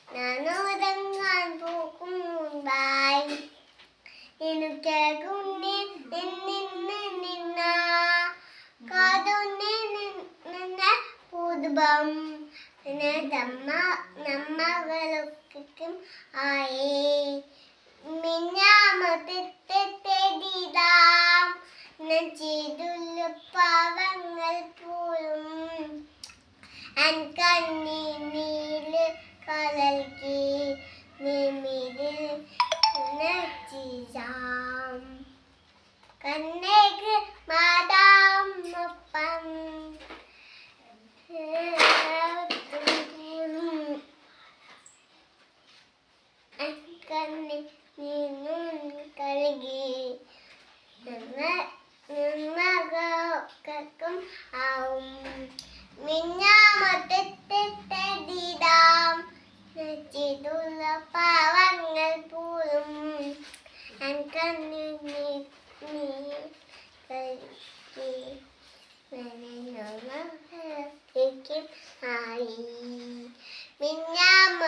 ഞാനുറങ്ങാൻ പോകും മുൻപായി എനിക്കുന്നെ നിന്ന കാതൊന്നെ നിന്ന പുതുപം നമ്മകളൊക്കും ആയേ മിന്നാമത്തെത്തേടിതാം ചെയ്തുള്ള പാവങ്ങൾ പോലും അൻ കണ്ണീരില് കലർത്തി നിമിതിൽ നച്ചിജാം കണ്ണേക്ക് മാതാം ഒപ്പം കണ്ണി നീന്നും കഴുകി നന്മകൾക്കും ആവും മിന്നാമത്തെത്തേടിതാം ചെയ്തുള്ള പാവങ്ങൾ പോലും അൻ കണ്ണീർ കഴുകി ആയി മിന്നാമ